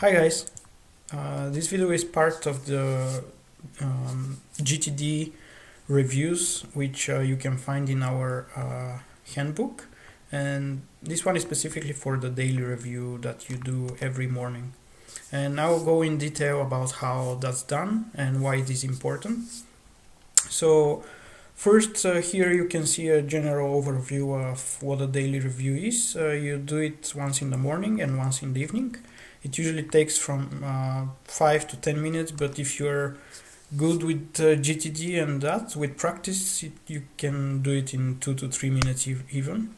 Hi guys, this video is part of the GTD reviews which you can find in our handbook, and this one is specifically for the daily review that you do every morning. And I will go in detail about how that's done and why it is important. So first, here you can see a general overview of what a daily review is. You do it once in the morning and once in the evening. It usually takes from 5 to 10 minutes, but if you're good with GTD and that, with practice, you can do it in 2 to 3 minutes even.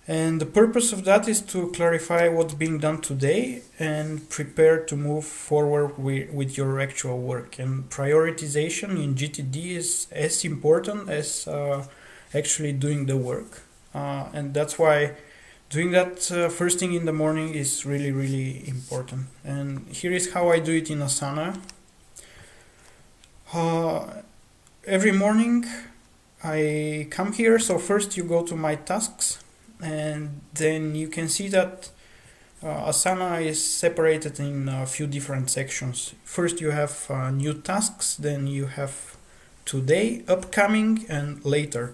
And the purpose of that is to clarify what's being done today and prepare to move forward with your actual work. And prioritization in GTD is as important as actually doing the work. And that's why doing that first thing in the morning is really important. And here is how I do it in Asana. Every morning I come here. So first you go to my tasks, and then you can see that Asana is separated in a few different sections. First you have new tasks, then you have today, upcoming, and later.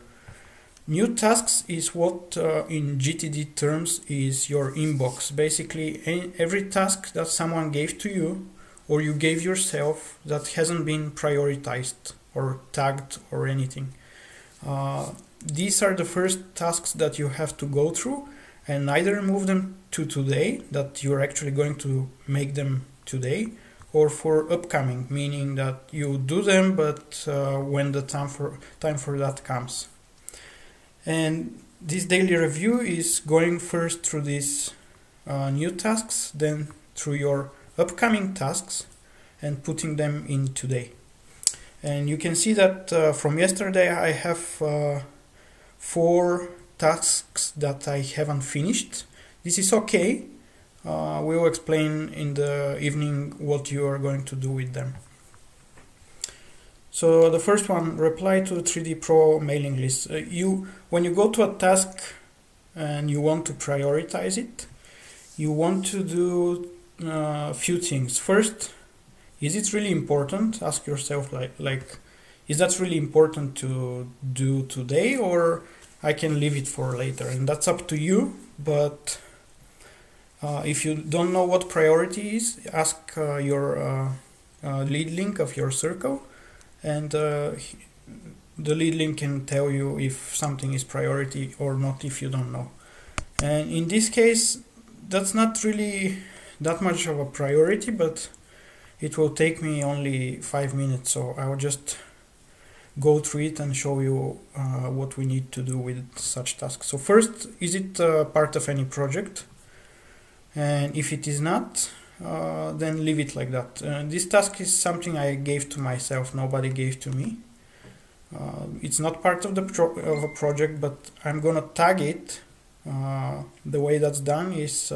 New tasks is what in GTD terms is your inbox. Basically every task that someone gave to you or you gave yourself that hasn't been prioritized or tagged or anything. These are the first tasks that you have to go through, and either move them to today, that you're actually going to make them today, or for upcoming, meaning that you do them but when the time for that comes. And this daily review is going first through these new tasks, then through your upcoming tasks, and putting them in today. And you can see that from yesterday I have 4 tasks that I haven't finished. This is okay. We will explain in the evening what you are going to do with them. So the first one, reply to 3D Pro mailing list. When you go to a task and you want to prioritize it, you want to do a few things. First, is it really important? Ask yourself like, is that really important to do today, or I can leave it for later? And that's up to you. But if you don't know what priority is, ask your lead link of your circle. And the lead link can tell you if something is priority or not if you don't know. And in this case, that's not really that much of a priority, but it will take me only 5 minutes. So I'll just go through it and show you what we need to do with such tasks. So first, is it part of any project? And if it is not, then leave it like that. This task is something I gave to myself, nobody gave to me. It's not part of a project, but I'm gonna tag it. The way that's done is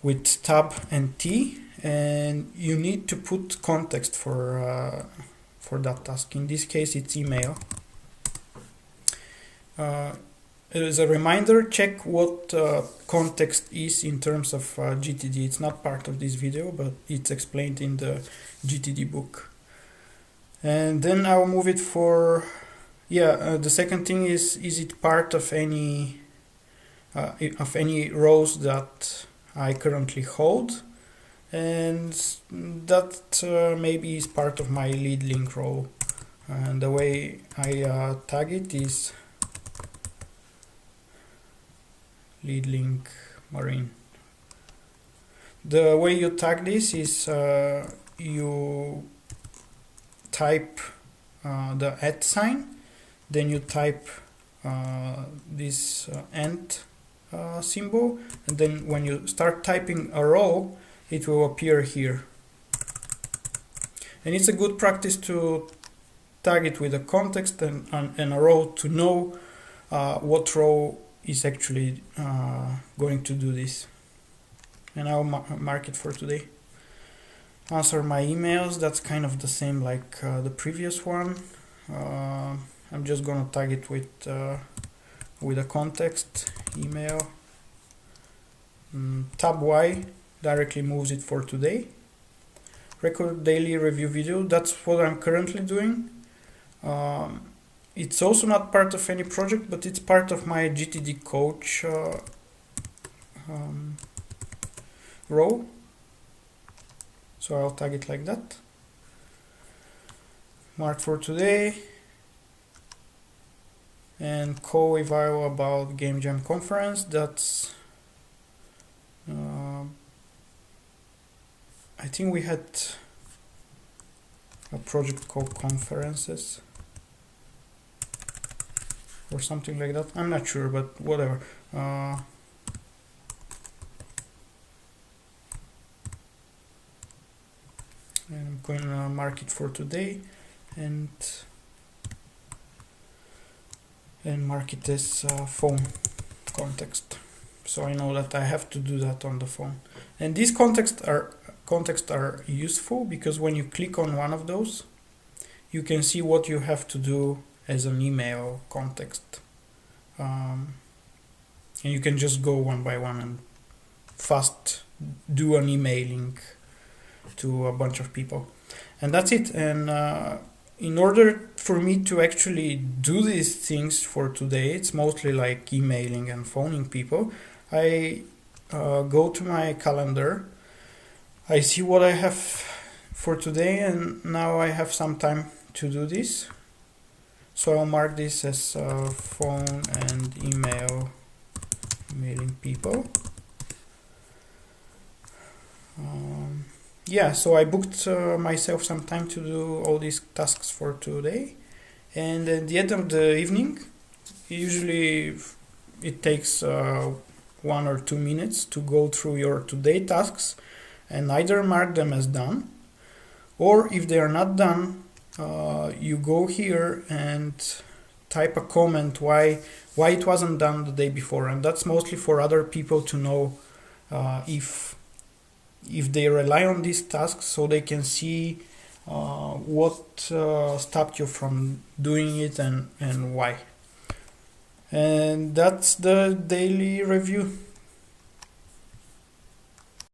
with Tab and T, and you need to put context for that task. In this case, it's email. As a reminder, check what context is in terms of GTD. It's not part of this video, but it's explained in the GTD book. And then I'll move it for, the second thing is it part of any roles that I currently hold? And that maybe is part of my lead link role. And the way I tag it is lead link marine. The way you tag this is you type the @ sign, then you type this and symbol, and then when you start typing a row, it will appear here. And it's a good practice to tag it with a context and a row to know what row is actually going to do this. And I'll mark it for today. Answer my emails, that's kind of the same like the previous one. I'm just gonna tag it with a context, email. Tab Y, directly moves it for today. Record daily review video, that's what I'm currently doing. It's also not part of any project, but it's part of my GTD coach row. So I'll tag it like that. Mark for today. And co-eval about Game Jam conference. That's I think we had a project called conferences or something like that. I'm not sure, but whatever. And I'm going to mark it for today and mark it as phone context. So I know that I have to do that on the phone. And these contexts are useful because when you click on one of those, you can see what you have to do as an email context. And you can just go one by one and fast do an emailing to a bunch of people. And that's it. And in order for me to actually do these things for today, it's mostly like emailing and phoning people. I go to my calendar, I see what I have for today, and now I have some time to do this. So I'll mark this as phone and emailing people. Yeah, so I booked myself some time to do all these tasks for today. And at the end of the evening, usually it takes 1 or 2 minutes to go through your today tasks and either mark them as done, or if they are not done, you go here and type a comment why it wasn't done the day before. And that's mostly for other people to know if they rely on these tasks, so they can see what stopped you from doing it and why. And that's the daily review.